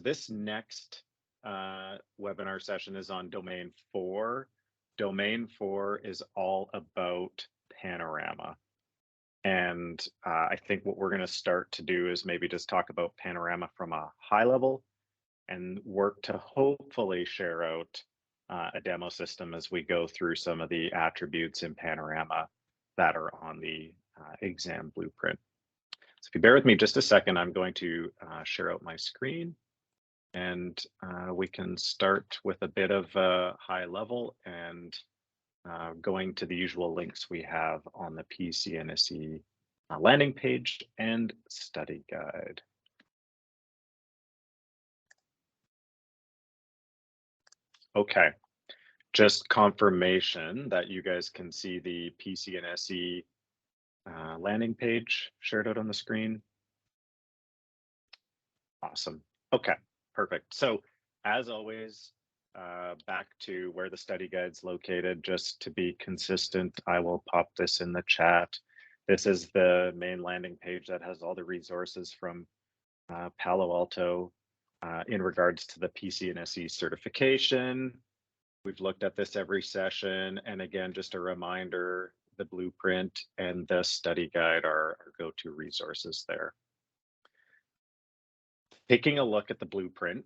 this next webinar session is on Domain 4. Domain 4 is all about Panorama. And I think what we're going to start to do is maybe just talk about Panorama from a high level and work to hopefully share out a demo system as we go through some of the attributes in Panorama that are on the exam blueprint. So if you bear with me just a second, I'm going to share out my screen, and we can start with a bit of a high level and going to the usual links we have on the PCNSE landing page and study guide. Okay, just confirmation that you guys can see the PCNSE landing page shared out on the screen. Awesome. Okay, perfect. So as always, back to where the study guide's located, just to be consistent, I will pop this in the chat. This is the main landing page that has all the resources from Palo Alto in regards to the PCNSE certification. We've looked at this every session. And again, just a reminder, the blueprint and the study guide are our go-to resources there. Taking a look at the blueprint,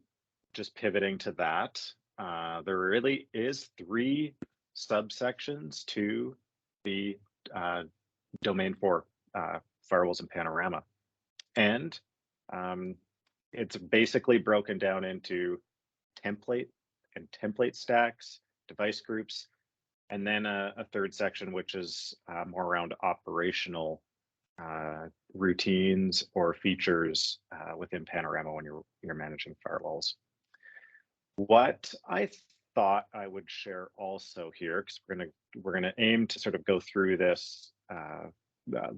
just pivoting to that, there really is 3 subsections to the Domain 4 firewalls and Panorama. And it's basically broken down into template and template stacks, device groups, and then a third section, which is more around operational routines or features within Panorama when you're managing firewalls. What I thought I would share also here, because we're gonna aim to sort of go through this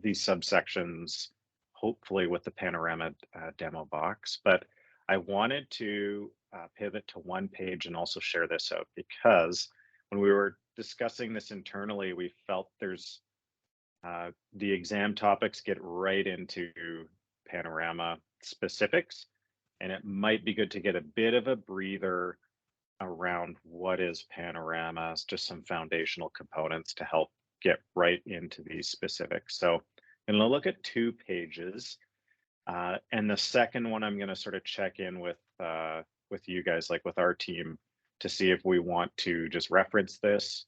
these subsections, hopefully with the Panorama demo box, but I wanted to pivot to one page and also share this out, because when we were discussing this internally, we felt there's the exam topics get right into Panorama specifics, and it might be good to get a bit of a breather around what is Panorama, just some foundational components to help get right into these specifics. So I'm going to look at 2 pages, and the second one I'm going to sort of check in with you guys, like with our team, to see if we want to just reference this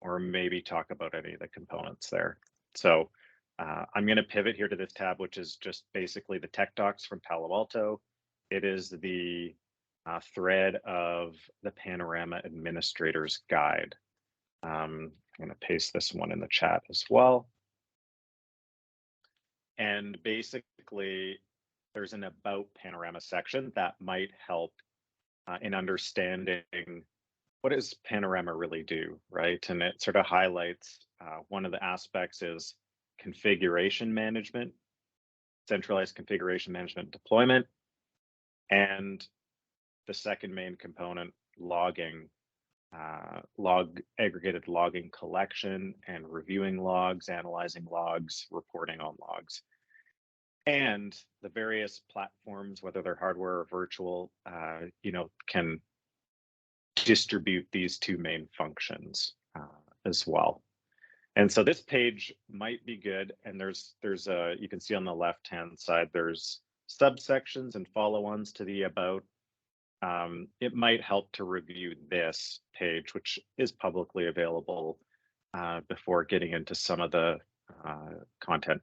or maybe talk about any of the components there. So I'm going to pivot here to this tab, which is just basically the tech docs from Palo Alto. It is the thread of the Panorama Administrator's Guide. I'm going to paste this one in the chat as well. And basically, there's an About Panorama section that might help in understanding what does Panorama really do, right? And it sort of highlights one of the aspects is configuration management, centralized configuration management deployment, and the second main component, logging, aggregated logging collection and reviewing logs, analyzing logs, reporting on logs. And the various platforms, whether they're hardware or virtual, can distribute these 2 main functions as well. And so this page might be good. And there's you can see on the left-hand side, there's subsections and follow-ons to the About. It might help to review this page, which is publicly available, before getting into some of the content.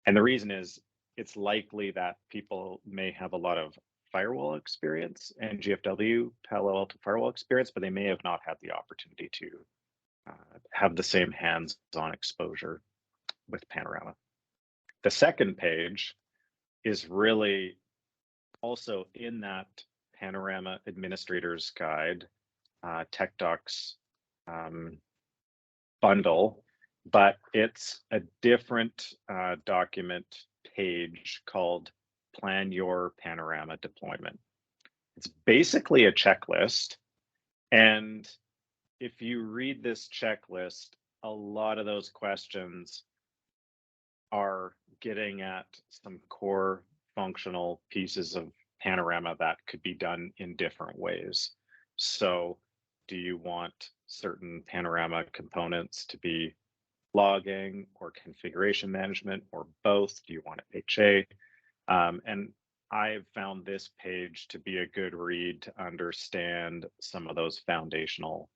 And the reason is it's likely that people may have a lot of firewall experience and GFW Palo Alto firewall experience, but they may have not had the opportunity to have the same hands-on exposure with Panorama. The second page is really also in that Panorama Administrator's Guide tech docs bundle, but it's a different document page called Plan Your Panorama Deployment. It's basically a checklist. And if you read this checklist, a lot of those questions are getting at some core functional pieces of Panorama that could be done in different ways. So do you want certain Panorama components to be logging or configuration management or both? Do you want HA? And I've found this page to be a good read to understand some of those foundational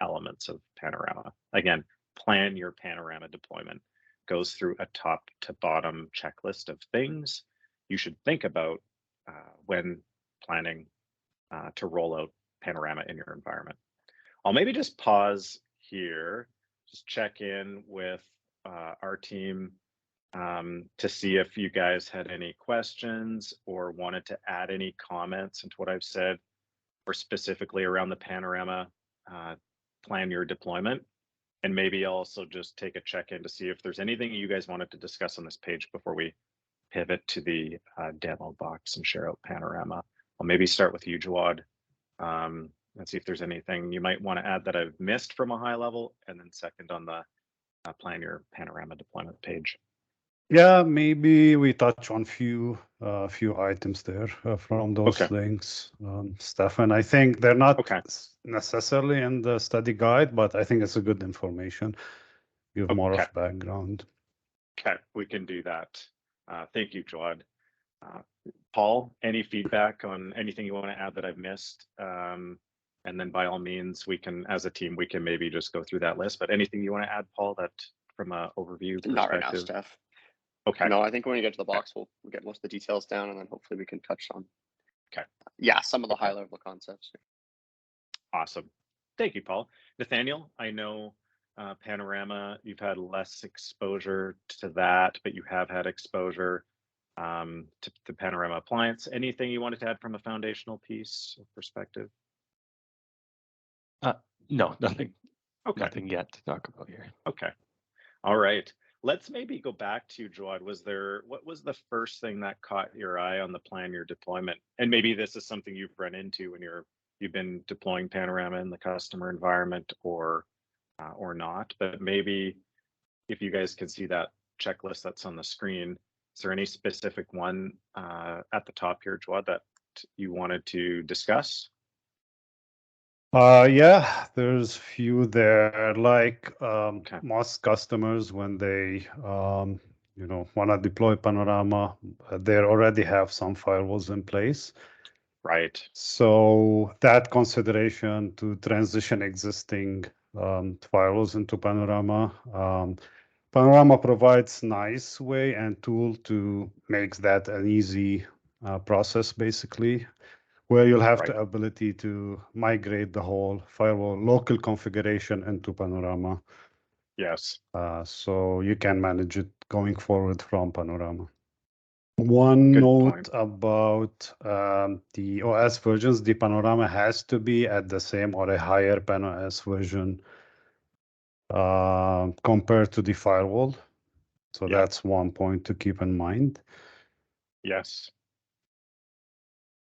elements of Panorama. Again, plan your Panorama deployment. Goes through a top to bottom checklist of things you should think about when planning to roll out Panorama in your environment. I'll maybe just pause here, just check in with our team to see if you guys had any questions or wanted to add any comments into what I've said, or specifically around the Panorama plan your deployment. And maybe also just take a check in to see if there's anything you guys wanted to discuss on this page before we pivot to the demo box and share out Panorama. I'll maybe start with you, Jawad. Let's see if there's anything you might want to add that I've missed from a high level, and then second on the plan your Panorama deployment page. Yeah, maybe we touch on few items there from those Okay. links, Stefan. I think they're not Okay. necessarily in the study guide, but I think it's a good information. Give more Okay. of background. Okay, we can do that. Thank you, Jawad. Paul, any feedback on anything you want to add that I've missed? And then by all means, we can, as a team, we can maybe just go through that list. But anything you want to add, Paul, that from an overview perspective? Not right now, Steph. Okay. No, I think when we get to the box, we'll get most of the details down, and then hopefully we can touch on. Okay. Yeah, some of the high level concepts. Awesome. Thank you, Paul. Nathaniel, I know Panorama, you've had less exposure to that, but you have had exposure to the Panorama appliance. Anything you wanted to add from a foundational piece perspective? No, nothing. Okay. Nothing yet to talk about here. Okay. All right. Let's maybe go back to Jawad. What was the first thing that caught your eye on the plan your deployment? And maybe this is something you've run into when you've been deploying Panorama in the customer environment or not. But maybe if you guys can see that checklist that's on the screen, is there any specific one at the top here, Jawad, that you wanted to discuss? Yeah, there's few there. Like Okay. most customers, when they want to deploy Panorama, they already have some firewalls in place. Right. So that consideration to transition existing firewalls into Panorama. Panorama provides nice way and tool to make that an easy process, basically, where you'll have Right. the ability to migrate the whole firewall local configuration into Panorama. Yes. So you can manage it going forward from Panorama. One Good note point. about the OS versions, the Panorama has to be at the same or a higher PanOS version compared to the firewall. So Yeah. that's one point to keep in mind. Yes.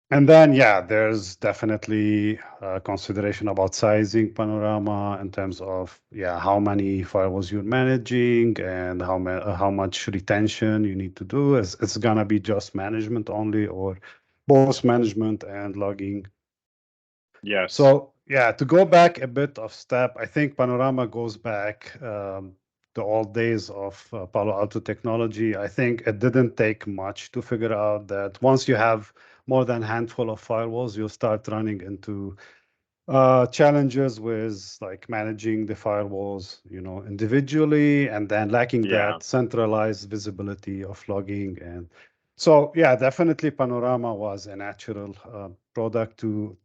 And then, yeah, there's definitely consideration about sizing Panorama in terms of, how many firewalls you're managing and how much retention you need to do. It's gonna be just management only or both management and logging. Yes. So, to go back a bit of step, I think Panorama goes back the old days of Palo Alto technology. I think it didn't take much to figure out that once you have more than a handful of firewalls, you'll start running into challenges with like managing the firewalls, individually, and then lacking that centralized visibility of logging. And so, definitely Panorama was a natural product to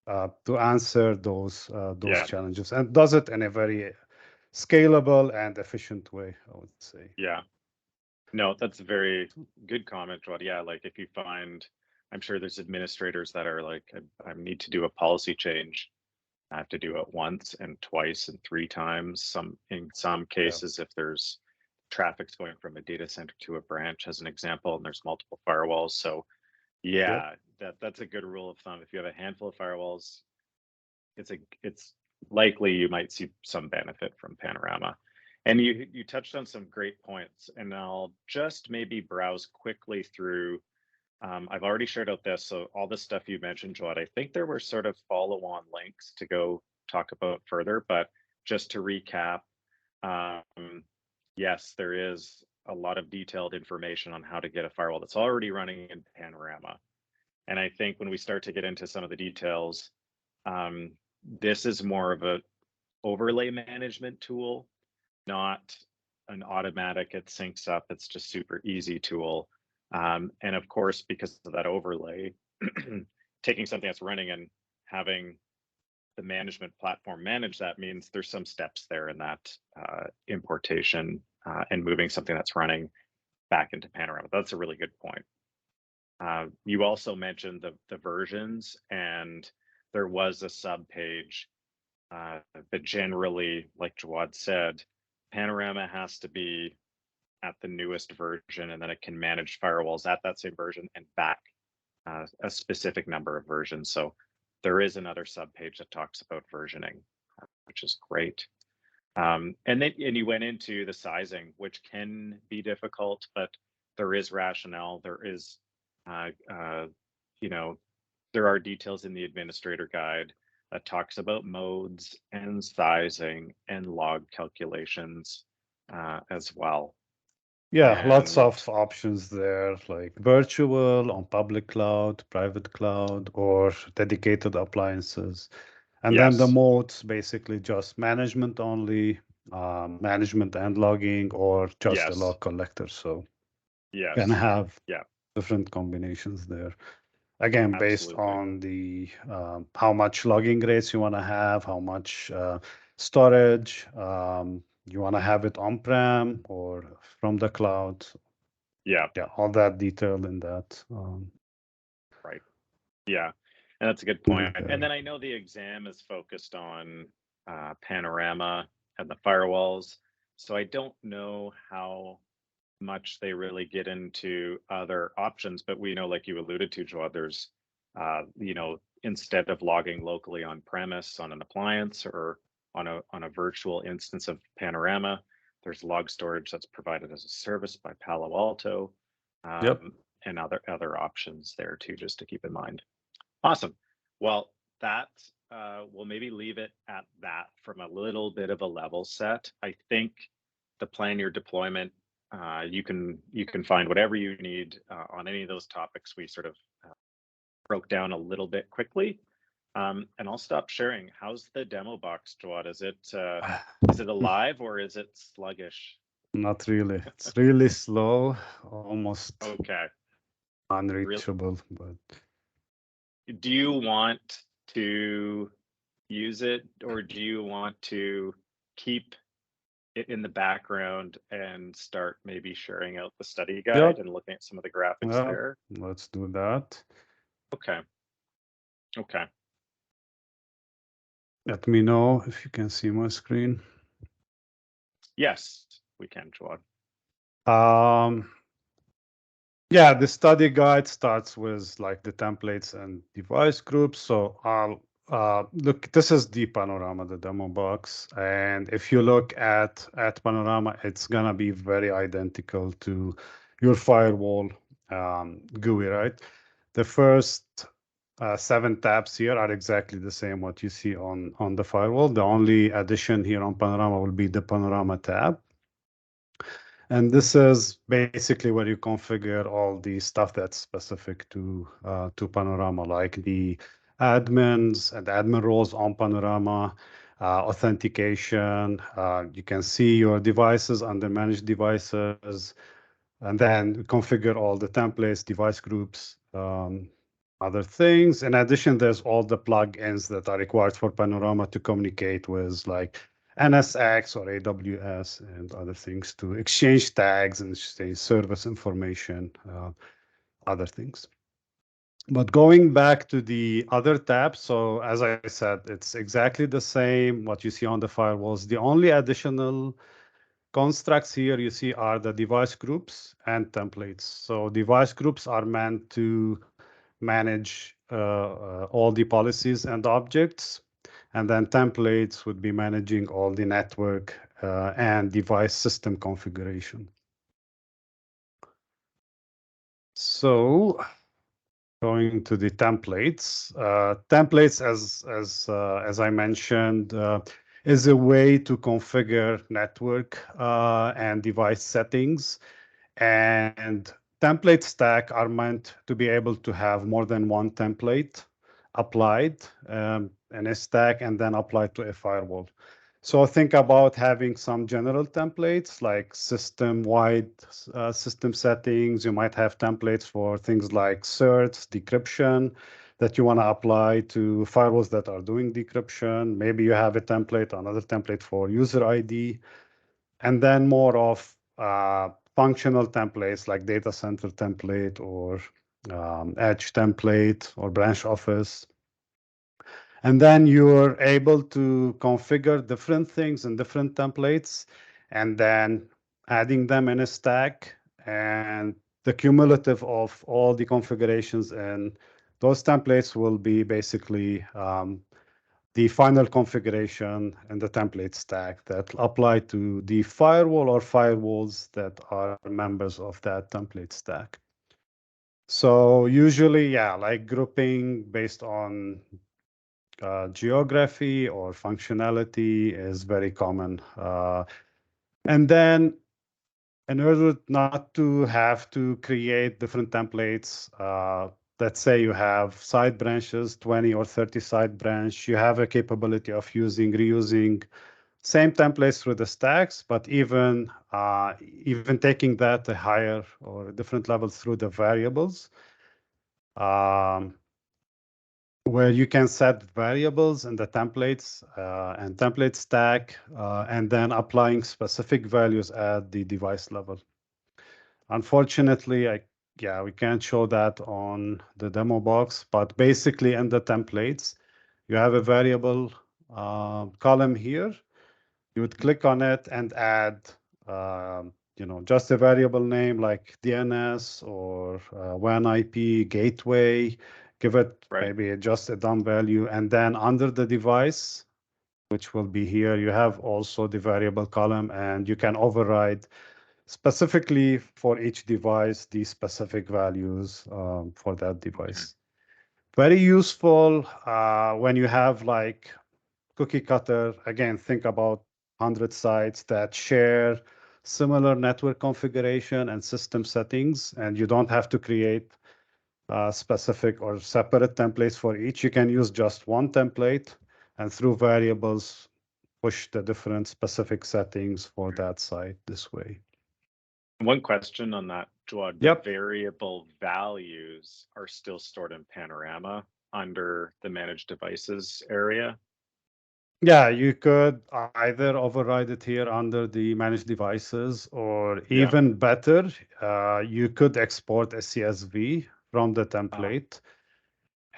answer those challenges, and does it in a very scalable and efficient way, I would say. Yeah. No, that's a very good comment, Rod. Yeah, like if you find, I'm sure there's administrators that are like, I need to do a policy change. I have to do it once and twice and 3 times. In some cases, if there's traffic's going from a data center to a branch, as an example, and there's multiple firewalls. So that's a good rule of thumb. If you have a handful of firewalls, it's likely you might see some benefit from Panorama. And you touched on some great points, and I'll just maybe browse quickly through I've already shared out this, so all the stuff you mentioned, Jawad, I think there were sort of follow-on links to go talk about further, but just to recap, yes, there is a lot of detailed information on how to get a firewall that's already running in Panorama. And I think when we start to get into some of the details, this is more of a overlay management tool, not an automatic, it syncs up, it's just super easy tool. And of course, because of that overlay, taking something that's running and having the management platform manage that means there's some steps there in that importation and moving something that's running back into Panorama. That's a really good point. You also mentioned the versions, and there was a sub page, but generally, like Jawad said, Panorama has to be at the newest version, and then it can manage firewalls at that same version and back a specific number of versions. So there is another subpage that talks about versioning, which is great. And you went into the sizing, which can be difficult, but there is rationale. There is, you know, there are details in the administrator guide that talks about modes and sizing and log calculations as well. Yeah, lots And of options there, like virtual, on public cloud, private cloud, or dedicated appliances. And then the yes, modes basically just management only, management and logging, or just a yes, log collector. So can yes, have yeah, different combinations there. Again, based absolutely. on the how much logging rates you want to have, how much storage, you want to have it on-prem or from the cloud. Yeah, Yeah, all that detail in that. right. Yeah, and that's a good Link point. And there. then I know the exam is focused on Panorama and the firewalls, so I don't know how much they really get into other options, but we know, like you alluded to, Joe, there's, you know, instead of logging locally on premise on an appliance or on a virtual instance of Panorama, there's log storage that's provided as a service by Palo Alto, Yep. and other options there too, just to keep in mind. Awesome. Well, that we'll maybe leave it at that from a little bit of a level set. I think the plan your deployment, you can find whatever you need on any of those topics we sort of broke down a little bit quickly. And I'll stop sharing. How's the demo box, Jawad? Is it alive or is it sluggish? Not really. It's really slow, almost Okay. unreachable. But Do you want to use it, or do you want to keep it in the background and start maybe sharing out the study guide yep, and looking at some of the graphics well, there? let's do that. Okay. Okay. Let me know if you can see my screen. Yes, we can, Jawad. Yeah, the study guide starts with like the templates and device groups. So I'll look, this is the Panorama, the demo box. And if you look at Panorama, it's gonna be very identical to your firewall GUI, right? The first 7 tabs here are exactly the same what you see on the firewall. The only addition here on Panorama will be the Panorama tab. And this is basically where you configure all the stuff that's specific to Panorama, like the admins and admin roles on Panorama, authentication. You can see your devices under managed devices, and then configure all the templates, device groups, other things. In addition, there's all the plugins that are required for Panorama to communicate with, like NSX or AWS and other things, to exchange tags and exchange service information, other things. But going back to the other tabs, so as I said, it's exactly the same what you see on the firewalls. The only additional constructs here you see are the device groups and templates. So device groups are meant to manage all the policies and objects. And then templates would be managing all the network and device system configuration. So Going to the templates. Templates, as I mentioned, is a way to configure network and device settings. And template stack are meant to be able to have more than one template applied in a stack and then applied to a firewall. So think about having some general templates like system-wide system settings. You might have templates for things like certs, decryption that you want to apply to firewalls that are doing decryption. Maybe you have a template, another template for user ID, and then more of functional templates like data center template or edge template or branch office. And then you're able to configure different things in different templates and then adding them in a stack. And the cumulative of all the configurations in those templates will be basically the final configuration in the template stack that apply to the firewall or firewalls that are members of that template stack. So usually, yeah, like grouping based on geography or functionality is very common. And then in order not to have to create different templates, let's say you have side branches, 20 or 30 side branch, you have a capability of reusing same templates through the stacks, but even taking that a higher or a different level through the variables. Where you can set variables in the templates and template stack, and then applying specific values at the device level. Unfortunately, we can't show that on the demo box, but basically in the templates, you have a variable column here. You would click on it and add, just a variable name like DNS or WAN IP gateway. Give it maybe just a dumb value, and then under the device, which will be here, you have also the variable column, and you can override specifically for each device the specific values for that device. Very useful when you have like cookie cutter. Again, think about 100 sites that share similar network configuration and system settings, and you don't have to create specific or separate templates for each. You can use just one template and through variables push the different specific settings for that site this way. One question on that, Jawad. Yep. The variable values are still stored in Panorama under the managed devices area? Yeah, you could either override it here under the managed devices, or even better, you could export a CSV from the template.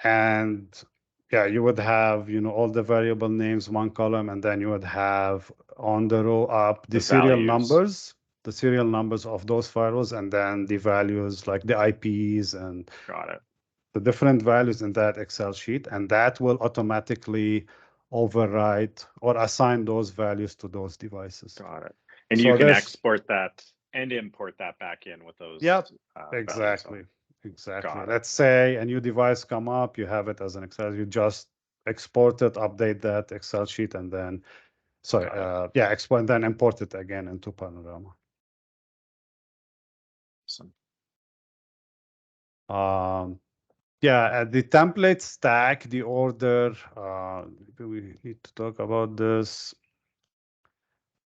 And yeah, you would have, all the variable names, one column, and then you would have on the row up the serial numbers, of those firewalls, and then the values like the IPs and the different values in that Excel sheet. And that will automatically override or assign those values to those devices. Got it. And so you can export that and import that back in with those. Yep, exactly. Let's say a new device come up, you have it as an Excel, you just export it, update that Excel sheet, and then, export and then import it again into Panorama. Awesome. At the template stack, the order, we need to talk about this.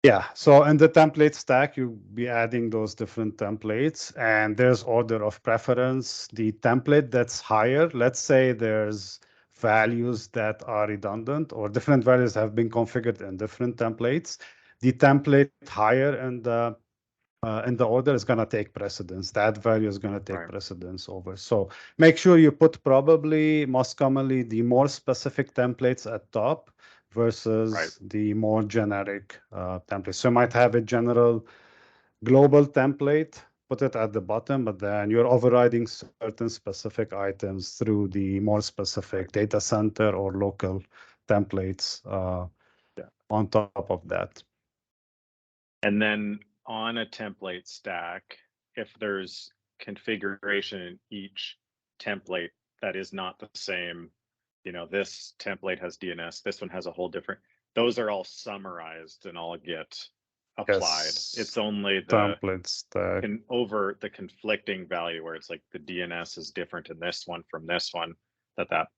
Yeah, so in the template stack, you'll be adding those different templates, and there's order of preference. The template that's higher, let's say there's values that are redundant or different values have been configured in different templates. The template higher in the order is going to take precedence. That value is going to take precedence over. So make sure you put probably most commonly the more specific templates at top versus the more generic templates. So you might have a general global template, put it at the bottom, but then you're overriding certain specific items through the more specific data center or local templates on top of that. And then on a template stack, if there's configuration in each template that is not the same. You know, this template has DNS, this one has a whole different, those are all summarized and all get applied. Yes. It's only the Template stack. over the conflicting value where it's like the DNS is different in this one from this one, that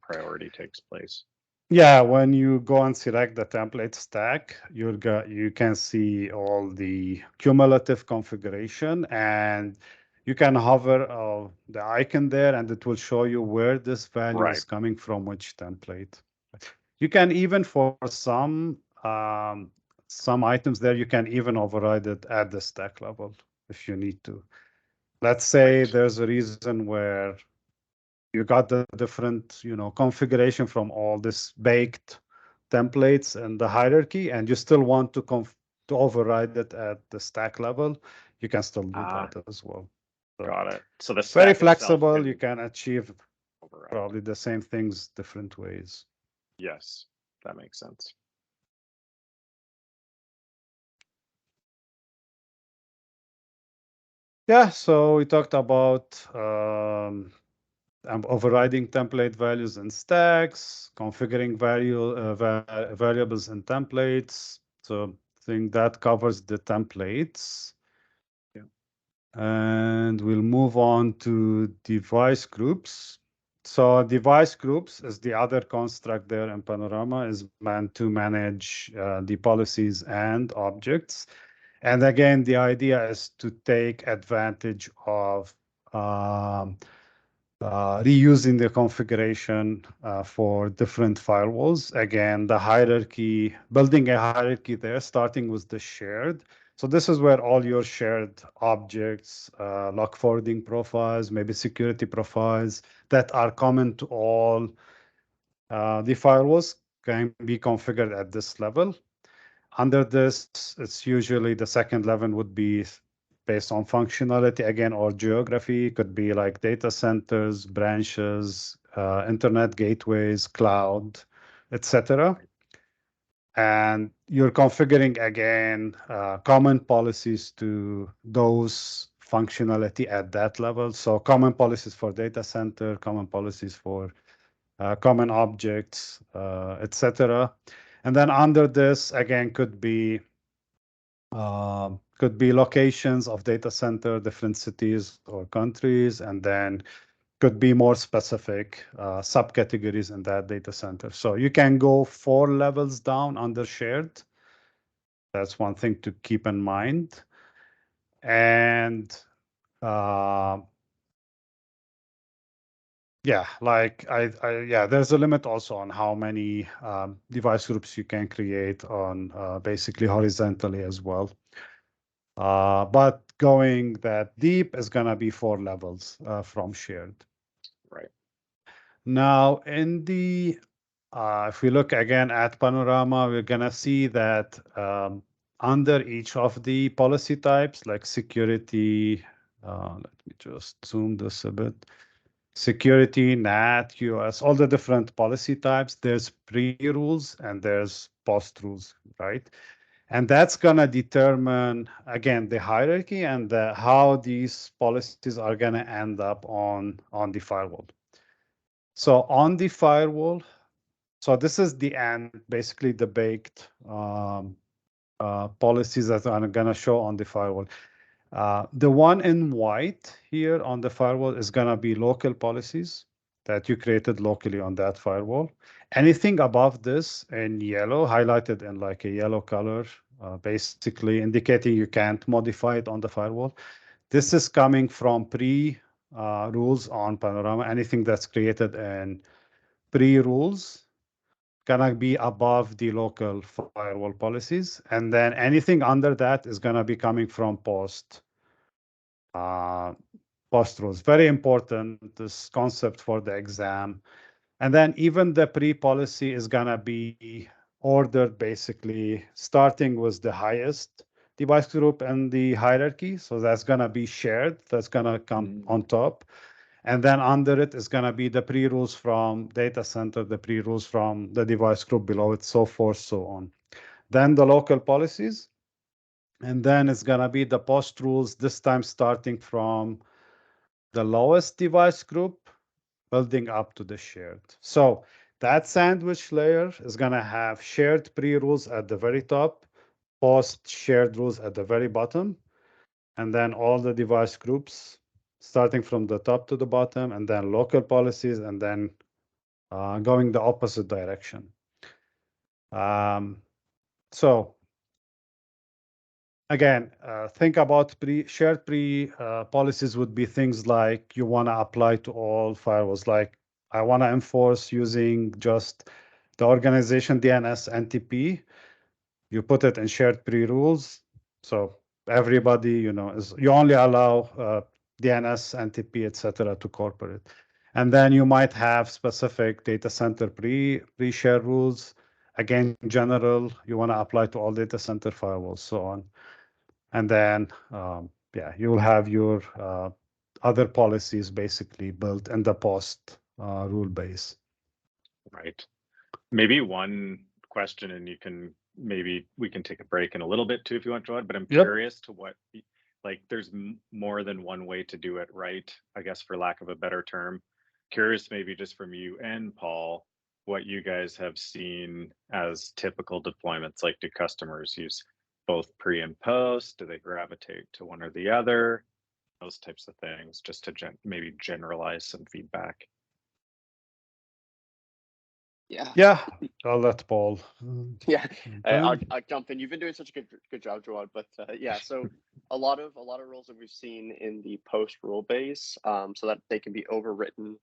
priority takes place. Yeah, when you go and select the template stack, you can see all the cumulative configuration, and you can hover the icon there, and it will show you where this value Right. is coming from, which template. You can even, for some items there, you can even override it at the stack level if you need to. Let's say Right. there's a reason where you got the different, configuration from all this baked templates and the hierarchy, and you still want to override it at the stack level, you can still do that as well. So Got it. So the very stack itself flexible. You can achieve override. probably the same things different ways. Yes, that makes sense. Yeah, so we talked about overriding template values in stacks, configuring variables in templates. So I think that covers the templates. Yeah. And we'll move on to device groups. So device groups is the other construct there in Panorama, is meant to manage the policies and objects. And again, the idea is to take advantage of reusing the configuration for different firewalls. Again, the hierarchy, building a hierarchy there, starting with the shared. So this is where all your shared objects, log forwarding profiles, maybe security profiles that are common to all the firewalls can be configured at this level. Under this, it's usually the second level would be based on functionality again, or geography. Could be like data centers, branches, internet gateways, cloud, etc. And you're configuring again common policies to those functionality at that level. So common policies for data center, common policies for common objects, etc. And then under this again could be locations of data center, different cities or countries, and then could be more specific subcategories in that data center. So you can go 4 levels down under shared. That's one thing to keep in mind. And yeah, like there's a limit also on how many device groups you can create on basically horizontally as well. But going that deep is going to be 4 levels from shared. Right. Now, in the if we look again at Panorama, we're going to see that under each of the policy types, like security, let me just zoom this a bit. Security, NAT, US, all the different policy types, there's pre-rules and there's post-rules, right? And that's going to determine, again, the hierarchy and how these policies are going to end up on the firewall. So on the firewall, so this is the end, basically the baked policies that I'm going to show on the firewall. The one in white here on the firewall is going to be local policies that you created locally on that firewall. Anything above this in yellow, highlighted in like a yellow color, basically indicating you can't modify it on the firewall. This is coming from rules on Panorama. Anything that's created in rules gonna be above the local firewall policies, and then anything under that is gonna be coming from post rules. Very important, this concept for the exam. And then even the policy is gonna be ordered basically starting with the highest device group and the hierarchy. So that's gonna be shared. That's gonna come on top. And then under it is gonna be the rules from data center, the rules from the device group below it, so forth, so on. Then the local policies. And then it's gonna be the post rules, this time starting from the lowest device group building up to the shared. So that sandwich layer is going to have shared pre-rules at the very top, post shared rules at the very bottom, and then all the device groups starting from the top to the bottom, and then local policies, and then going the opposite direction. So again, think about shared policies would be things like you want to apply to all firewalls. Like I want to enforce using just the organization DNS NTP. You put it in shared pre-rules. So everybody, you only allow DNS, NTP, etc. to corporate. And then you might have specific data center pre-share rules. Again, general, you want to apply to all data center firewalls, so on. And then, yeah, you'll have your other policies basically built in the post rule base. Right. Maybe one question, and maybe we can take a break in a little bit too if you want, Joad, but I'm curious to what, like there's more than one way to do it right, I guess, for lack of a better term. Curious maybe just from you and Paul, what you guys have seen as typical deployments. Like, do customers use both pre and post? Do they gravitate to one or the other? Those types of things, just to maybe generalize some feedback. Yeah, I'll let Paul. Yeah, I'll jump in. You've been doing such a good job, Joad. But yeah, so a lot of rules that we've seen in the post rule base, so that they can be overwritten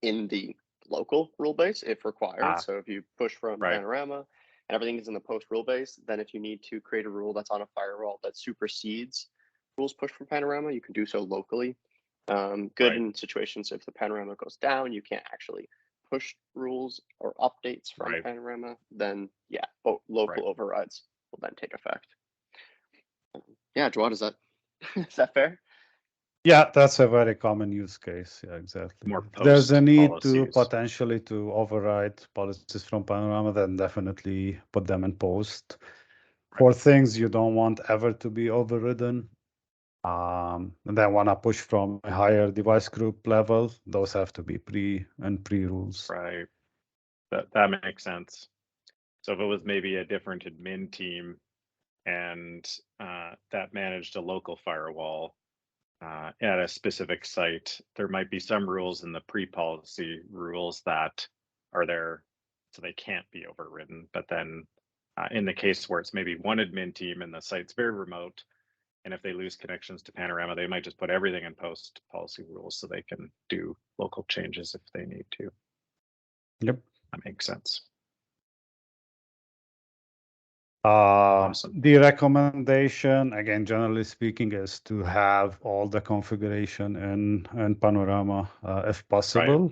in the local rule base if required. So if you push from Panorama and everything is in the post rule base, then if you need to create a rule that's on a firewall that supersedes rules pushed from Panorama, you can do so locally. Good in situations if the Panorama goes down, you can't actually push rules or updates from Panorama, then yeah, local overrides will then take effect. Yeah, Joad, is that fair? Yeah, that's a very common use case. Yeah, exactly. There's a need to potentially to override policies from Panorama, then definitely put them in post. For things you don't want ever to be overridden, and then want to push from a higher device group level, those have to be pre rules. Right. That makes sense. So if it was maybe a different admin team and that managed a local firewall at a specific site, there might be some rules in the pre-policy rules that are there so they can't be overridden. But then in the case where it's maybe one admin team and the site's very remote, and if they lose connections to Panorama, they might just put everything in post policy rules so they can do local changes if they need to. Yep. That makes sense. Awesome. The recommendation, again, generally speaking, is to have all the configuration in Panorama if possible,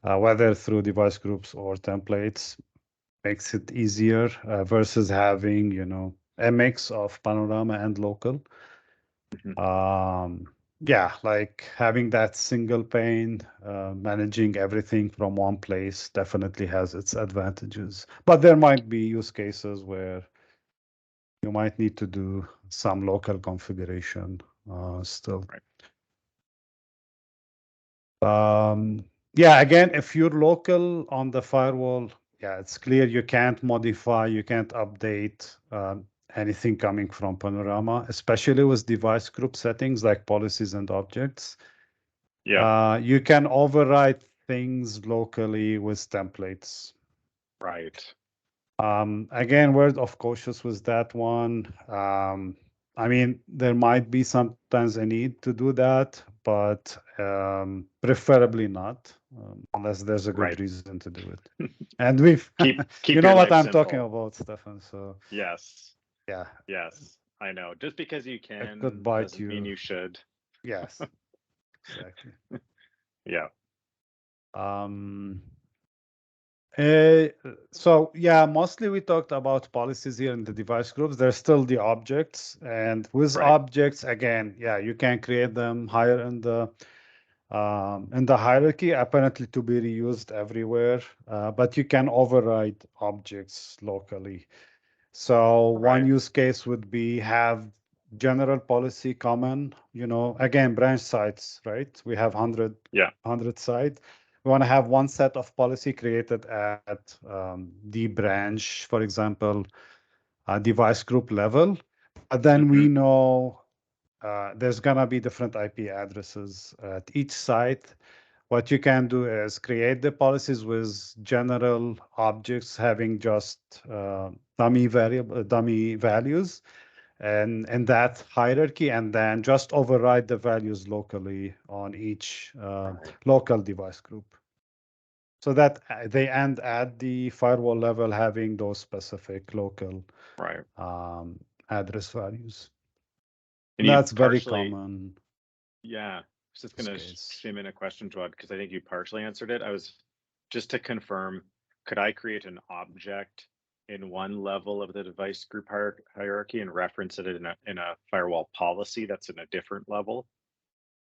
whether through device groups or templates. Makes it easier versus having, a mix of Panorama and local. Yeah, like having that single pane, managing everything from one place definitely has its advantages. But there might be use cases where you might need to do some local configuration still. Yeah, again, if you're local on the firewall, yeah, it's clear you can't modify, you can't update anything coming from Panorama, especially with device group settings like policies and objects. Yeah. You can override things locally with templates. Right. Again, word of cautious with that one. I mean, there might be sometimes a need to do that, but preferably not, unless there's a good reason to do it. And we've, keep you know what I'm talking about, Stefan. So yes, yeah, yes, I know. Just because you can could bite doesn't mean you should. Yes, exactly. Yeah. So yeah, mostly we talked about policies here in the device groups. There's still the objects, and with objects, again, yeah, you can create them higher in the hierarchy, apparently to be reused everywhere, but you can override objects locally. So one use case would be have general policy common, again, branch sites, right? We have 100 sites. We want to have one set of policy created at the branch, for example, device group level. But then we know there's going to be different IP addresses at each site. What you can do is create the policies with general objects having just dummy values and that hierarchy, and then just override the values locally on each local device group. So that they end at the firewall level having those specific local address values. And that's very common. Yeah. I was just going to shim in a question, Jawad, because I think you partially answered it. I was just to confirm, could I create an object in one level of the device group hierarchy and reference it in a firewall policy that's in a different level?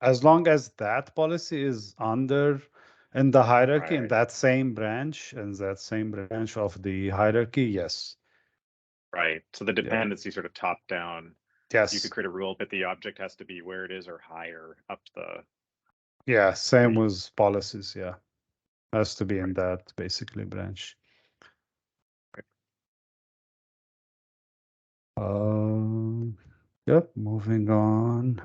As long as that policy is under in the hierarchy in that same branch of the hierarchy, yes. Right. So the dependency sort of top down. Yes. You could create a rule, but the object has to be where it is or higher up the. Yeah, same with policies. Yeah, has to be in that basically branch. Yep, moving on.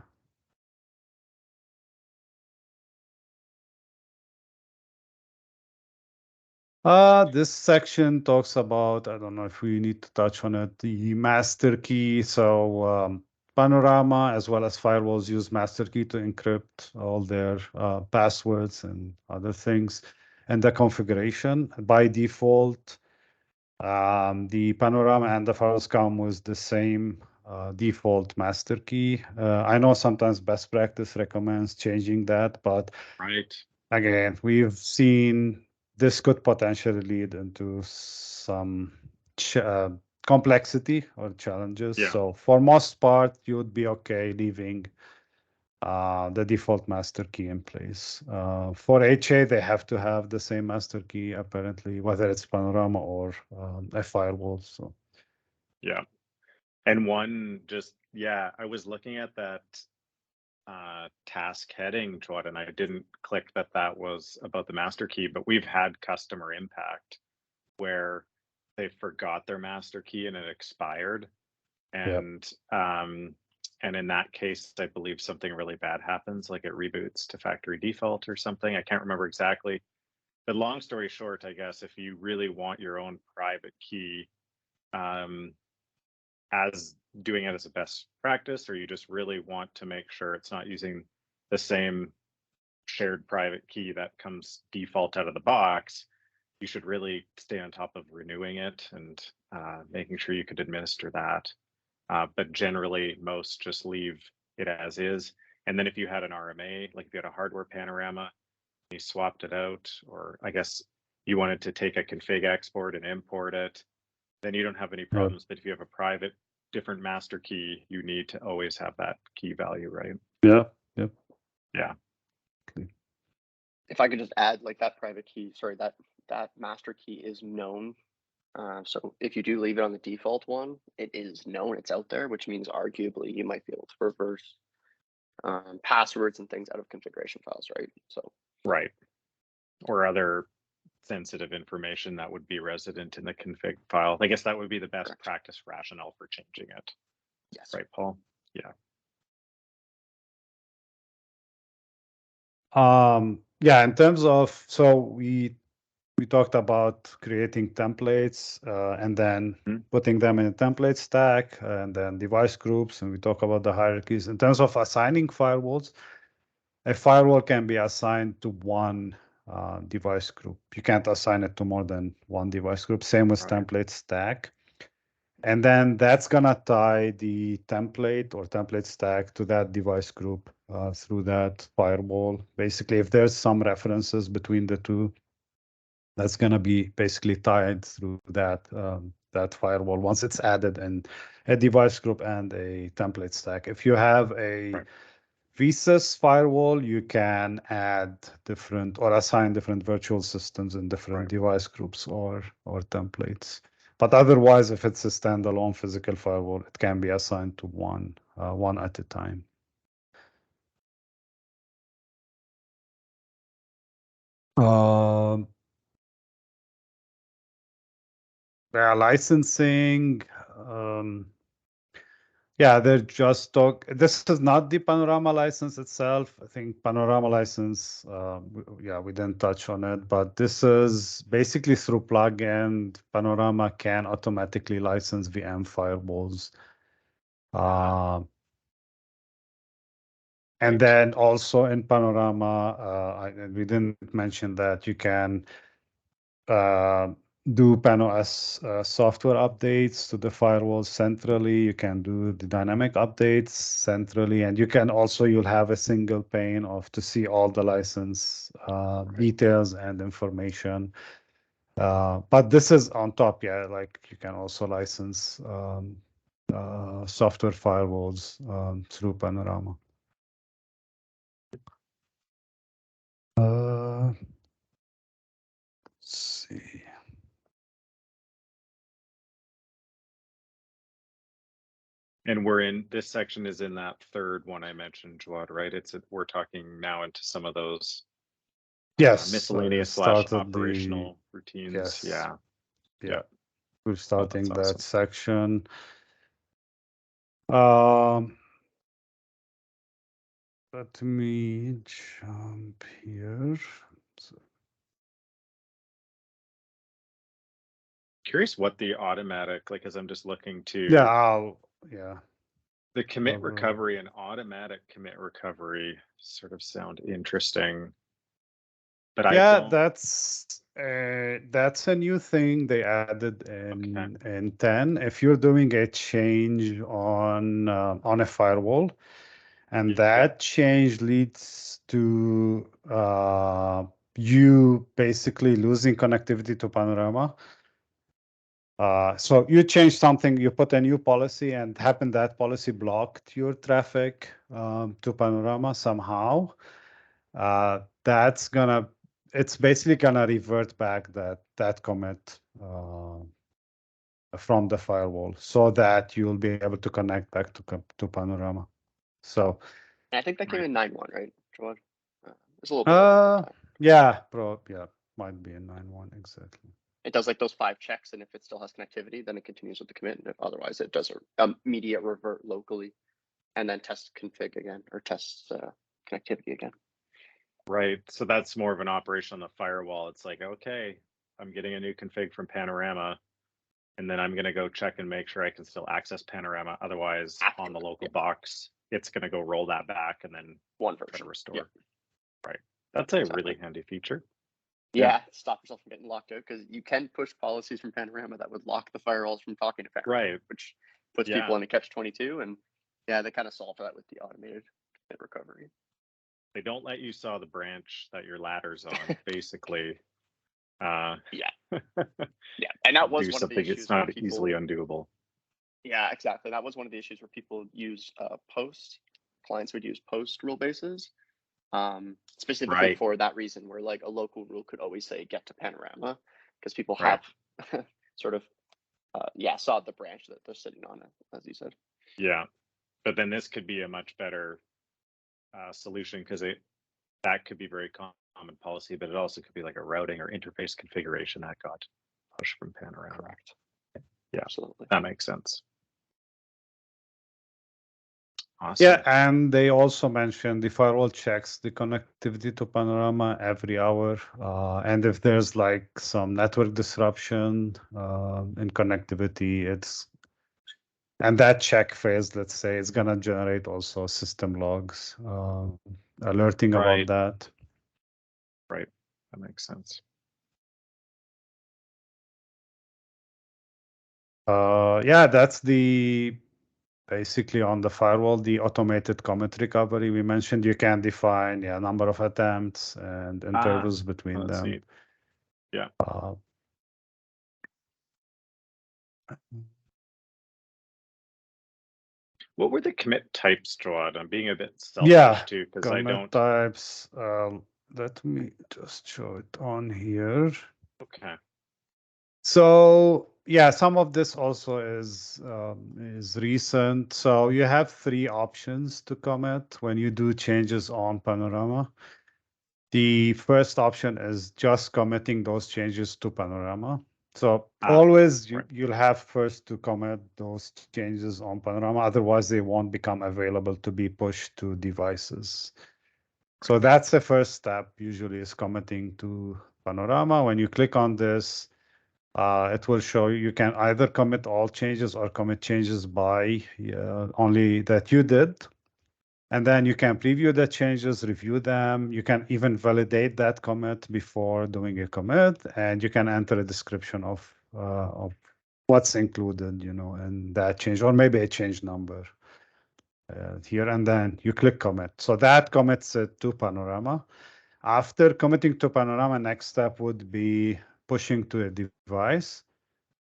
This section talks about, I don't know if we need to touch on it, the master key. So Panorama as well as firewalls use master key to encrypt all their passwords and other things. And the configuration by default, the Panorama and the firewalls come with the same default master key. I know sometimes best practice recommends changing that, but again, we've seen this could potentially lead into some complexity or challenges. Yeah. So for most part, you would be okay leaving the default master key in place. For HA, they have to have the same master key, apparently, whether it's Panorama or a firewall. So, yeah. And one just, I was looking at that task heading, Jordan. I didn't click that was about the master key, but we've had customer impact where they forgot their master key and it expired. And and in that case, I believe something really bad happens, like it reboots to factory default or something. I can't remember exactly. But long story short, I guess if you really want your own private key, as doing it as a best practice, or you just really want to make sure it's not using the same shared private key that comes default out of the box, you should really stay on top of renewing it and making sure you could administer that. But generally, most just leave it as is. And then if you had an RMA, like if you had a hardware panorama, you swapped it out, or I guess you wanted to take a config export and import it, then you don't have any problems. But if you have a private different master key, you need to always have that key value, right? Yeah. Yep. Yeah. If I could just add, like that private key, sorry, that master key is known. So if you do leave it on the default one, it is known, it's out there, which means arguably you might be able to reverse passwords and things out of configuration files, right? So or other sensitive information that would be resident in the config file. I guess that would be the best practice rationale for changing it. Yes. Right, Paul? Yeah. Yeah, in terms of, so we talked about creating templates and then putting them in a template stack and then device groups, and we talk about the hierarchies. In terms of assigning firewalls, a firewall can be assigned to one device group. You can't assign it to more than one device group. Same with template stack. And then that's going to tie the template or template stack to that device group through that firewall. Basically, if there's some references between the two, that's going to be basically tied through that that firewall once it's added in a device group and a template stack. If you have a VSys firewall, you can add different or assign different virtual systems in different device groups or templates. But otherwise, if it's a standalone physical firewall, it can be assigned to one one at a time. Yeah, licensing. Yeah, they're just this is not the Panorama license itself. I think Panorama license, yeah, we didn't touch on it, but this is basically through plugin. Panorama can automatically license VM firewalls. And then also in Panorama, we didn't mention that you can do PanoS software updates to the firewall centrally. You can do the dynamic updates centrally, and you can also, you'll have a single pane to see all the license details and information. But this is on top, yeah, like you can also license software firewalls through Panorama. Let's see. And this section is in that third one I mentioned, Jawad, right? We're talking now into some of those miscellaneous / operational routines. Yes. Yeah. We're starting that awesome. section. Let me jump here. Curious what the automatic, like, as I'm just looking to. The commit recovery and automatic commit recovery sort of sound interesting. But that's a new thing they added in 10. If you're doing a change on a firewall, and that change leads to you basically losing connectivity to Panorama. So you change something, you put a new policy, and happen that policy blocked your traffic to Panorama somehow. It's basically gonna revert back that commit from the firewall, so that you'll be able to connect back to Panorama. So I think that came in 9.1, right, George? It's a little bit. Yeah, might be in 9.1 exactly. It does like those 5 checks, and if it still has connectivity, then it continues with the commit. And otherwise, it does a immediate revert locally, and then test config again, or test connectivity again. Right. So that's more of an operation on the firewall. It's like, okay, I'm getting a new config from Panorama, and then I'm going to go check and make sure I can still access Panorama. Otherwise, on the local box, it's going to go roll that back and then one version try to restore. Right. That's a really handy feature. Yeah, stop yourself from getting locked out, because you can push policies from Panorama that would lock the firewalls from talking to Panorama, right? Which puts people in a catch-22. And yeah, they kind of solve that with the automated recovery. They don't let you saw the branch that your ladder's on, basically. Yeah, and that was one of the issues. It's not easily undoable. Yeah, exactly. That was one of the issues where people use clients would use post rule bases. Specifically for that reason, where like a local rule could always say get to Panorama, because people have sort of saw the branch that they're sitting on, as you said. Yeah, but then this could be a much better solution, because that could be very common policy, but it also could be like a routing or interface configuration that got pushed from Panorama. Correct. Yeah, absolutely. That makes sense. Awesome. Yeah, and they also mentioned the firewall checks the connectivity to Panorama every hour. And if there's like some network disruption in connectivity, and that check phase, let's say, it's gonna generate also system logs alerting about that. Right, that makes sense. Yeah, that's basically on the firewall, the automated commit recovery. We mentioned you can define number of attempts and intervals between them. Neat. Yeah. What were the commit types, Jawad? I'm being a bit selfish too, because I don't. Types. Let me just show it on here. Okay. So yeah, some of this also is recent. So you have 3 options to commit when you do changes on Panorama. The first option is just committing those changes to Panorama. So always you'll have first to commit those changes on Panorama, otherwise they won't become available to be pushed to devices. So that's the first step, usually, is committing to Panorama. When you click on this, it will show you can either commit all changes or commit changes by only that you did. And then you can preview the changes, review them. You can even validate that commit before doing a commit, and you can enter a description of what's included, in that change, or maybe a change number here, and then you click commit. So that commits it to Panorama. After committing to Panorama, next step would be pushing to a device.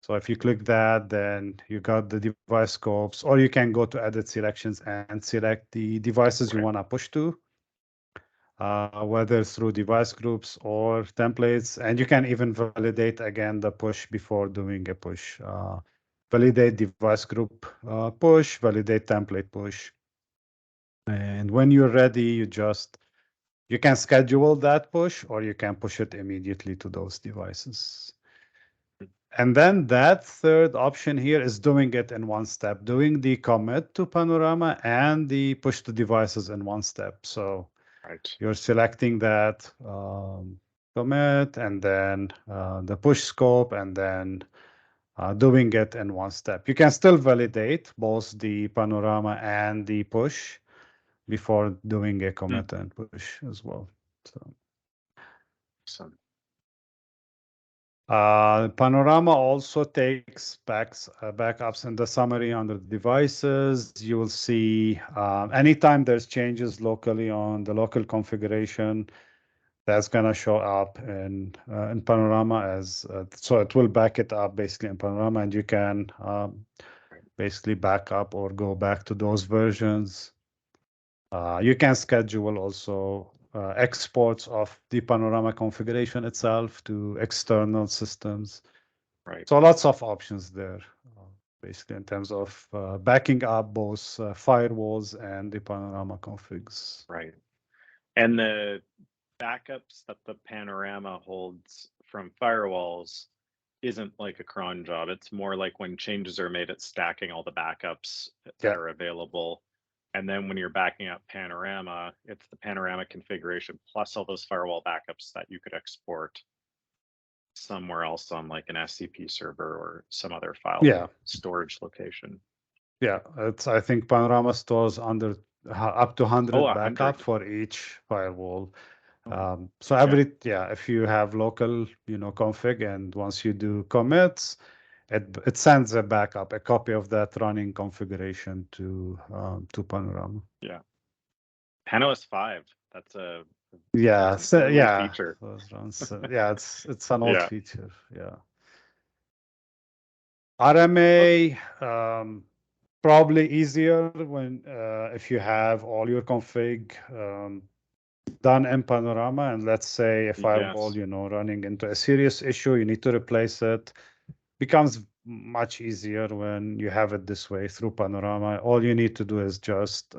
So if you click that, then you got the device scopes, or you can go to edit selections and select the devices you want to push to, whether through device groups or templates. And you can even validate again the push before doing a push. Validate device group push, validate template push. And when you're ready, you can schedule that push, or you can push it immediately to those devices. And then that third option here is doing it in one step, doing the commit to Panorama and the push to devices in one step. So you're selecting that commit, and then the push scope, and then doing it in one step. You can still validate both the Panorama and the push before doing a commit and push as well. So. Panorama also takes backups in the summary under devices. You will see anytime there's changes locally on the local configuration, that's going to show up in Panorama as so it will back it up basically in Panorama, and you can basically back up or go back to those versions. You can schedule also exports of the Panorama configuration itself to external systems. So lots of options there, basically, in terms of backing up both firewalls and the Panorama configs. Right. And the backups that the Panorama holds from firewalls isn't like a cron job. It's more like when changes are made, it's stacking all the backups that are available. And then when you're backing up Panorama, it's the Panorama configuration plus all those firewall backups that you could export somewhere else on like an SCP server or some other file storage location. Yeah, I think Panorama stores up to 100 backup for each firewall. So if you have local, config, and once you do commits, it sends a backup, a copy of that running configuration to Panorama. Yeah. PanOS 5. That's a feature. It's an old feature. Yeah. RMA probably easier when if you have all your config done in Panorama, and let's say a firewall, running into a serious issue, you need to replace it. Becomes much easier when you have it this way through Panorama. All you need to do is just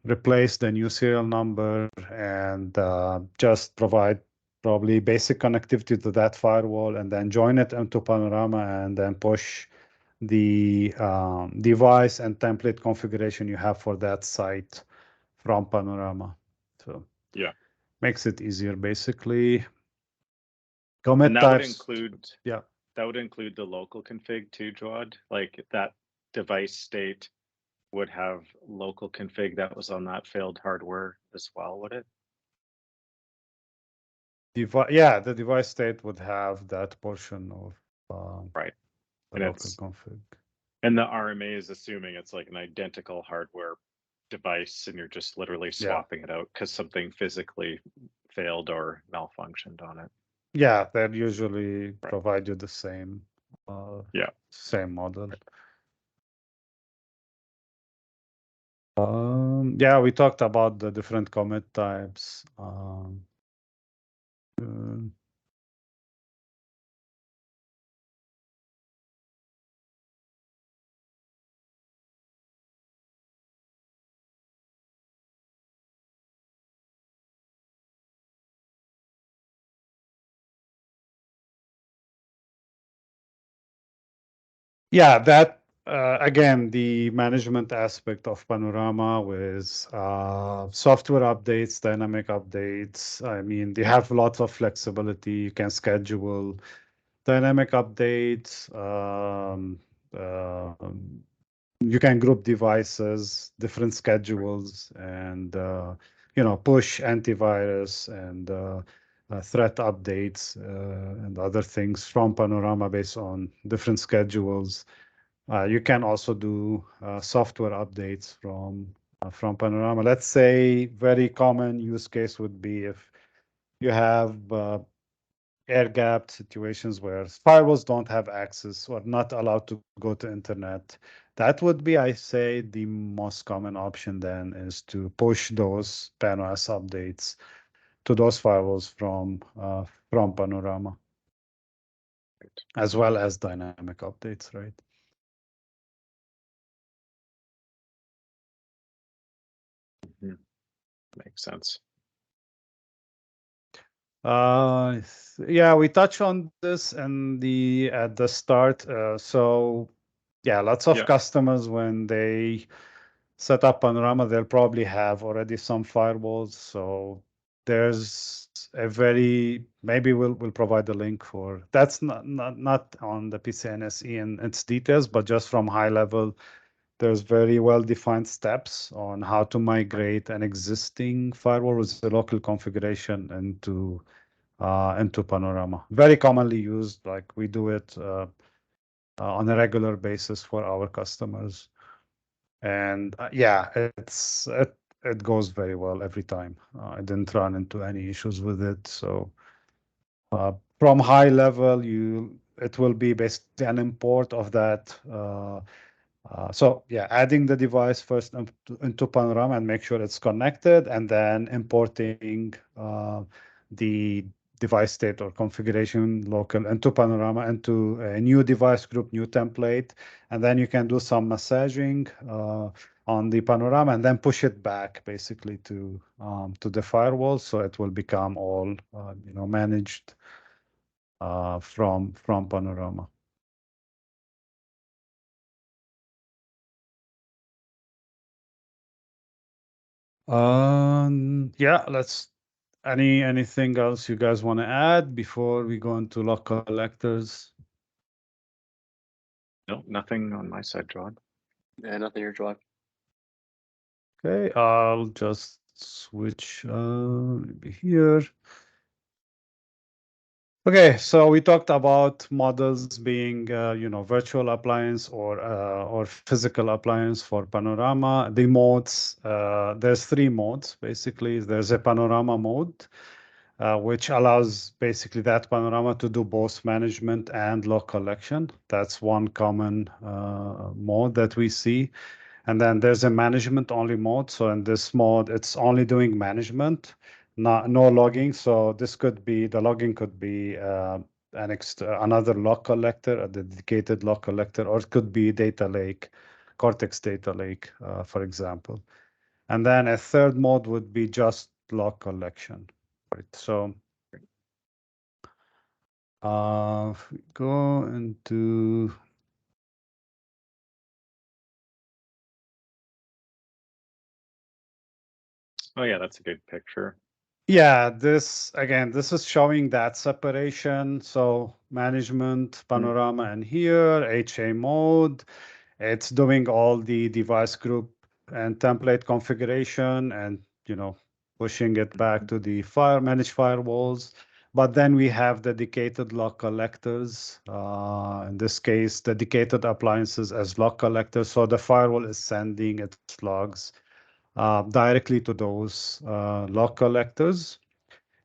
replace the new serial number and just provide probably basic connectivity to that firewall, and then join it into Panorama, and then push the device and template configuration you have for that site from Panorama. So makes it easier, basically. Commit and that would include that would include the local config too, Jawad. Like that device state would have local config that was on that failed hardware as well, would it? The device state would have that portion of the and local config. And the RMA is assuming it's like an identical hardware device, and you're just literally swapping it out because something physically failed or malfunctioned on it. Yeah, they usually provide you the same same model. We talked about the different commit types. Yeah, that again, the management aspect of Panorama with software updates, dynamic updates. I mean, they have lots of flexibility. You can schedule dynamic updates. You can group devices, different schedules, and push antivirus and threat updates and other things from Panorama based on different schedules. You can also do software updates from Panorama. Let's say very common use case would be if you have air-gapped situations where firewalls don't have access or not allowed to go to internet. That would be, I say, the most common option then is to push those PAN-OS updates to those firewalls from Panorama, as well as dynamic updates, right? Makes sense. Yeah, we touched on this at the start. So yeah, lots of customers when they set up Panorama, they'll probably have already some firewalls. So there's maybe we'll provide the link for that's not on the PCNSE and its details, but just from high level, there's very well-defined steps on how to migrate an existing firewall with the local configuration into Panorama. Very commonly used, like we do it on a regular basis for our customers. And yeah, it goes very well every time. I didn't run into any issues with it. So from high level, it will be basically an import of that. So yeah, adding the device first into Panorama and make sure it's connected, and then importing the device state or configuration local into Panorama into a new device group, new template, and then you can do some massaging on the Panorama and then push it back basically to the firewall, so it will become all managed from Panorama. Yeah, anything else you guys want to add before we go into log collectors? No, nothing on my side, John. Yeah, nothing here, John. Okay, I'll just switch maybe here. Okay, so we talked about models being, virtual appliance or physical appliance for Panorama. The modes, there's 3 modes basically. There's a Panorama mode, which allows basically that Panorama to do both management and log collection. That's one common mode that we see. And then there's a management only mode. So in this mode, it's only doing management, no logging. So the logging could be another log collector, a dedicated log collector, or it could be data lake, Cortex data lake, for example. And then a third mode would be just log collection. Right. So if we go into Oh yeah, that's a good picture. yeah, this is showing that separation. So management, Panorama, and here HA mode. It's doing all the device group and template configuration and pushing it back to the managed firewalls. But then we have dedicated log collectors. In this case, dedicated appliances as log collectors. So the firewall is sending its logs directly to those log collectors.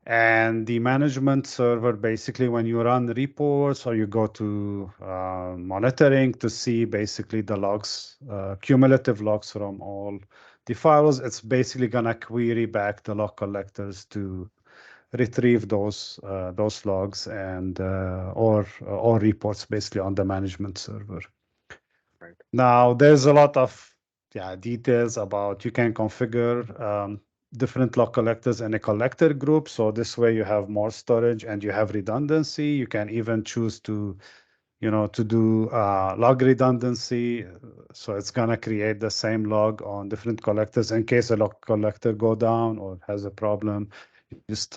And the management server, basically, when you run reports or you go to monitoring to see basically the logs, cumulative logs from all the files, it's basically going to query back the log collectors to retrieve those logs and or reports basically on the management server. Right. Now, there's a lot of details about you can configure different log collectors in a collector group. So this way you have more storage and you have redundancy. You can even choose to, to do log redundancy. So it's going to create the same log on different collectors in case a log collector go down or has a problem.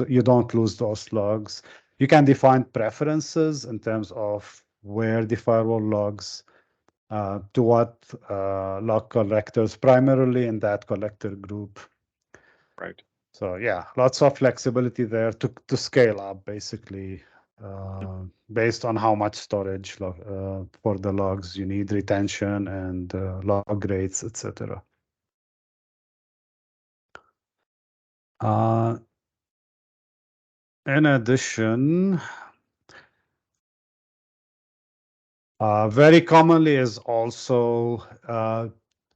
You don't lose those logs. You can define preferences in terms of where the firewall logs to what log collectors, primarily in that collector group. Right. So yeah, lots of flexibility there to scale up, basically, based on how much storage for the logs you need, retention and log rates, etc. In addition, very commonly is also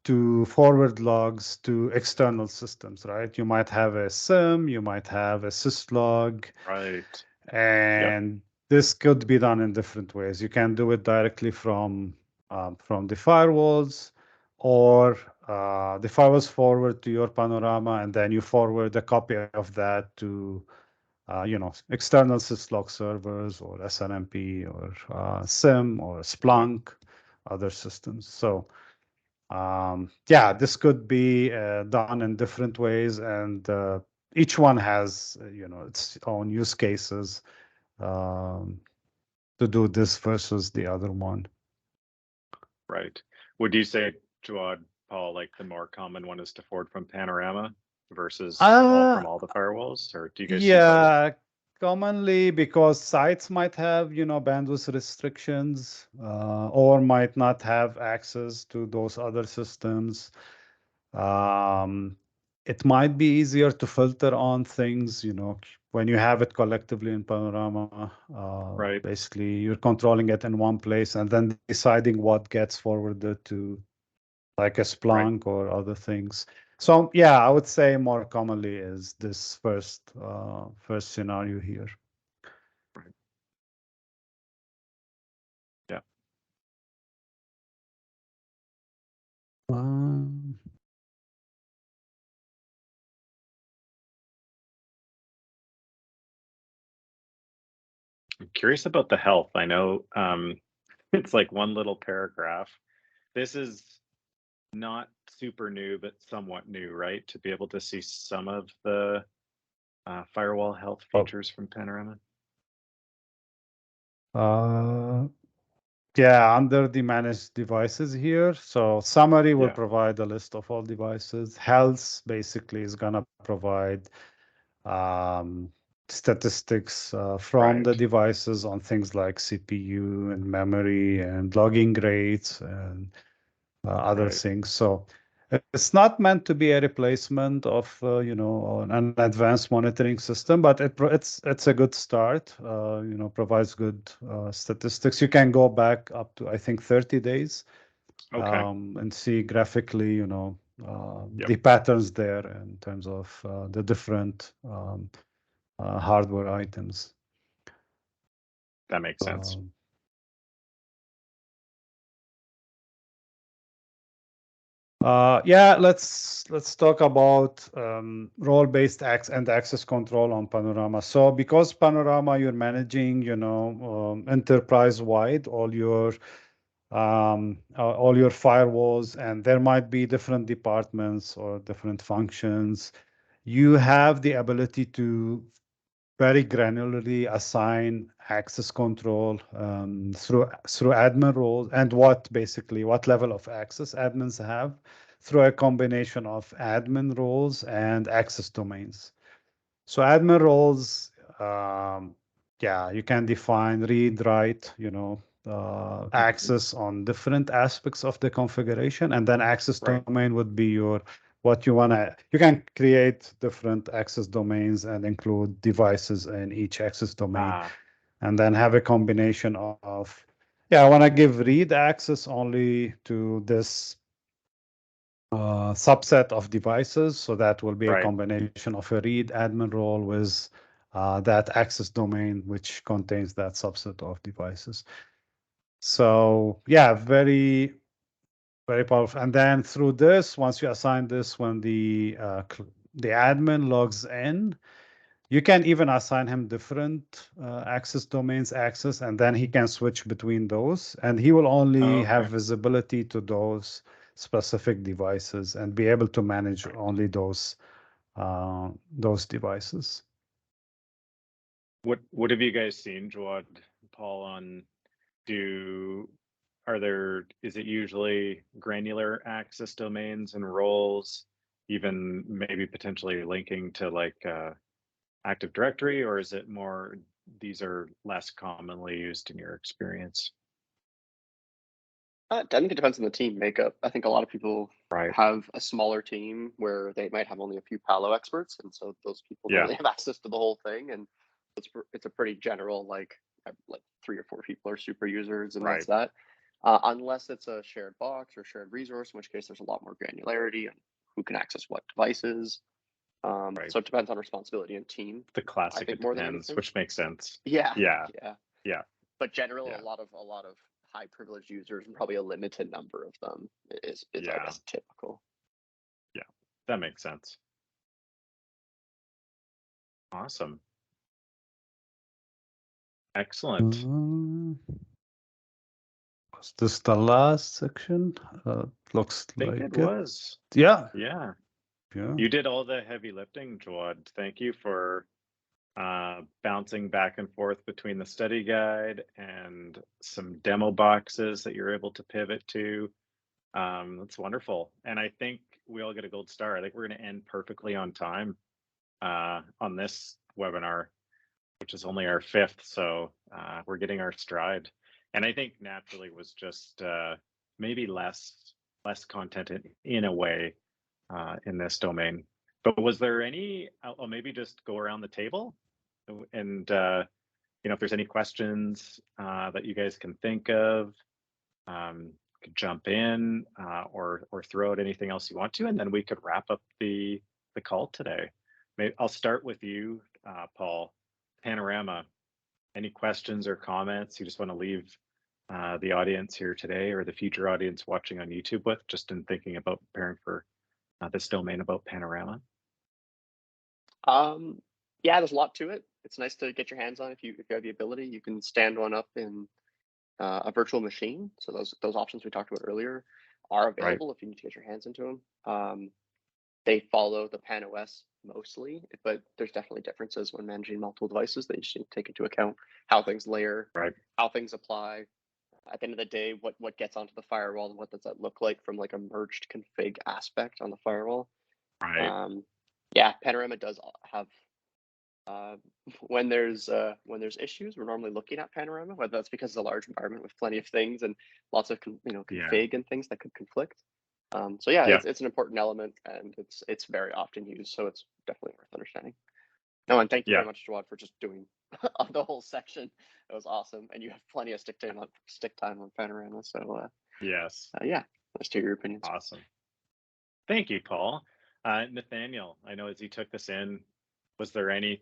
to forward logs to external systems, right? You might have a SIM, you might have a syslog. Right. And this could be done in different ways. You can do it directly from the firewalls, or the firewalls forward to your Panorama, and then you forward a copy of that to external syslog servers or SNMP or SIM or Splunk, other systems. So yeah, this could be done in different ways, and each one has its own use cases to do this versus the other one. Right. Would you say, Jawad, Paul, like the more common one is to forward from Panorama versus from all the firewalls, or do you guys see both? Yeah, commonly because sites might have bandwidth restrictions or might not have access to those other systems. It might be easier to filter on things, when you have it collectively in Panorama. Right. Basically, you're controlling it in one place and then deciding what gets forwarded to like a Splunk or other things. So yeah, I would say more commonly is this first scenario here. Right. Yeah. I'm curious about the health. I know it's like one little paragraph. This is not super new, but somewhat new, right? To be able to see some of the firewall health features from Panorama. Yeah, under the managed devices here. So summary will Yeah. provide a list of all devices. Health basically is going to provide statistics from the devices on things like CPU and memory and logging rates and other things. So it's not meant to be a replacement of an advanced monitoring system, but it's a good start. Provides good statistics. You can go back up to I think 30 days, and see graphically the patterns there in terms of the different hardware items. That makes sense. Yeah, let's talk about role-based access control on Panorama. So because Panorama, you're managing, enterprise-wide all your firewalls, and there might be different departments or different functions. You have the ability to very granularly assign access control through admin roles, and what level of access admins have through a combination of admin roles and access domains. So admin roles, yeah, you can define read, write, access on different aspects of the configuration, and then access domain would be what you want to. You can create different access domains and include devices in each access domain, and then have a combination of, yeah, I want to give read access only to this subset of devices. So that will be a combination of a read admin role with that access domain, which contains that subset of devices. So yeah, very, very powerful. And then through this, once you assign this, when the admin logs in, You can even assign him different access domains access, and then he can switch between those, and he will only have visibility to those specific devices and be able to manage only those devices. What have you guys seen, Jawad, Paul, on is it usually granular access domains and roles, even maybe potentially linking to like Active Directory, or is it more these are less commonly used in your experience? I think it depends on the team makeup. I think a lot of people Right. have a smaller team where they might have only a few Palo experts, and so those people don't really have access to the whole thing. And it's a pretty general like 3 or 4 people are super users, and that's that. Unless it's a shared box or shared resource, in which case there's a lot more granularity and who can access what devices. So it depends on responsibility and team. The classic, it depends, which makes sense. Yeah. But generally, a lot of high privileged users and probably a limited number of them is I guess typical. Yeah, that makes sense. Awesome. Excellent. Was this the last section? Looks like it was. Yeah. You did all the heavy lifting, Jawad. Thank you for bouncing back and forth between the study guide and some demo boxes that you're able to pivot to. That's wonderful. And I think we all get a gold star. I think we're going to end perfectly on time on this webinar, which is only our 5th. So we're getting our stride. And I think naturally was just maybe less content in a way in this domain. But was there any, I'll maybe just go around the table and, if there's any questions that you guys can think of, could jump in or throw out anything else you want to, and then we could wrap up the call today. Maybe I'll start with you, Paul. Panorama, any questions or comments you just want to leave the audience here today or the future audience watching on YouTube with, just in thinking about preparing for this domain about Panorama? Yeah, there's a lot to it. It's nice to get your hands on. If you have the ability, you can stand one up in a virtual machine. So those options we talked about earlier are available if you need to get your hands into them. They follow the PAN-OS mostly, but there's definitely differences when managing multiple devices that you just need to take into account how things layer, how things apply. At the end of the day, what gets onto the firewall and what does that look like from like a merged config aspect on the firewall. Yeah, Panorama does have when there's issues, we're normally looking at Panorama, whether that's because it's a large environment with plenty of things and lots of config and things that could conflict. So yeah, it's an important element, and it's very often used, so it's definitely worth understanding. No, and thank you very much, Jawad, for just doing the whole section. It was awesome, and you have plenty of stick time on Panorama. So yes, yeah, let's hear your opinions. Awesome, thank you, Paul. Nathaniel, I know as you took this in, was there any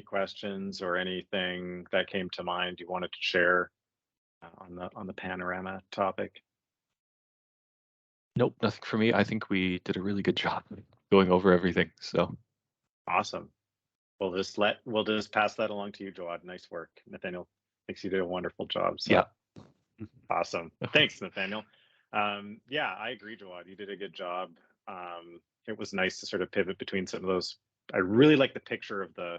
questions or anything that came to mind you wanted to share on the Panorama topic? Nope, nothing for me. I think we did a really good job going over everything. So awesome. We'll just pass that along to you, Jawad. Nice work, Nathaniel. Thanks, you did a wonderful job. So. Yeah. Awesome. Thanks, Nathaniel. Yeah, I agree, Jawad. You did a good job. It was nice to sort of pivot between some of those. I really like the picture of the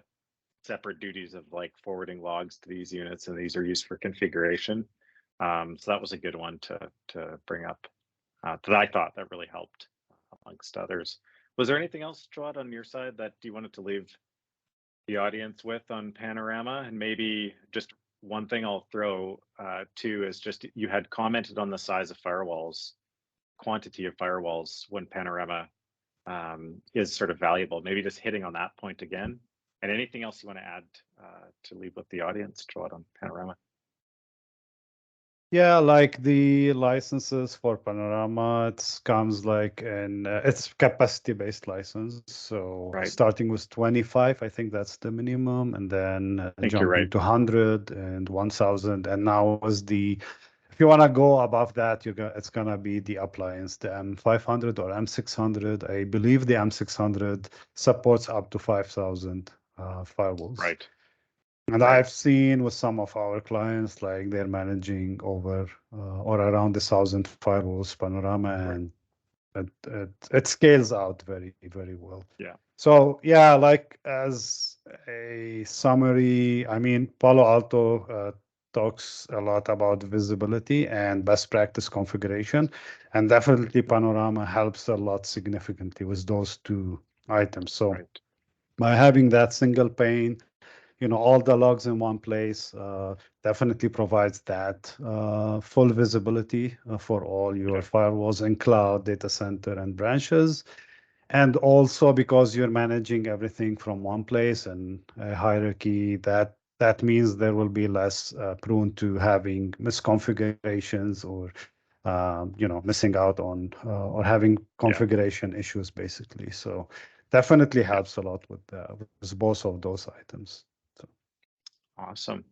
separate duties of like forwarding logs to these units, and these are used for configuration. So that was a good one to bring up. That I thought that really helped amongst others. Was there anything else, Jawad, on your side that you wanted to leave the audience with on Panorama? And maybe just one thing I'll throw too is just you had commented on the size of firewalls, quantity of firewalls when Panorama is sort of valuable. Maybe just hitting on that point again. And anything else you want to add to leave with the audience, Jawad, on Panorama? Yeah, like the licenses for Panorama, it comes like in it's capacity-based license. So starting with 25, I think that's the minimum, and then jumping to 100 and 1,000. And now is if you want to go above that, it's gonna be the appliance, the M500 or M600. I believe the M600 supports up to 5,000 firewalls. Right. And Right. I've seen with some of our clients, like they're managing over or around 1,000 firewalls Panorama, and it scales out very, very well. Yeah. So yeah, like as a summary, I mean, Palo Alto talks a lot about visibility and best practice configuration, and definitely Panorama helps a lot significantly with those two items. So Right. by having that single pane, all the logs in one place, definitely provides that full visibility for all your Yeah. firewalls in cloud, data center, and branches. And also because you're managing everything from one place and a hierarchy, that means there will be less prone to having misconfigurations or missing out on or having configuration issues, basically. So definitely helps a lot with both of those items. So. Awesome.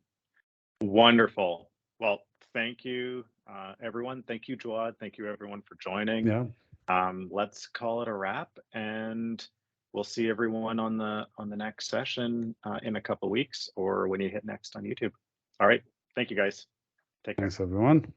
Wonderful. Well, thank you, everyone. Thank you, Jawad. Thank you, everyone, for joining. Yeah. Let's call it a wrap, and we'll see everyone on the next session in a couple of weeks, or when you hit next on YouTube. All right. Thank you, guys. Take care. Thanks, everyone.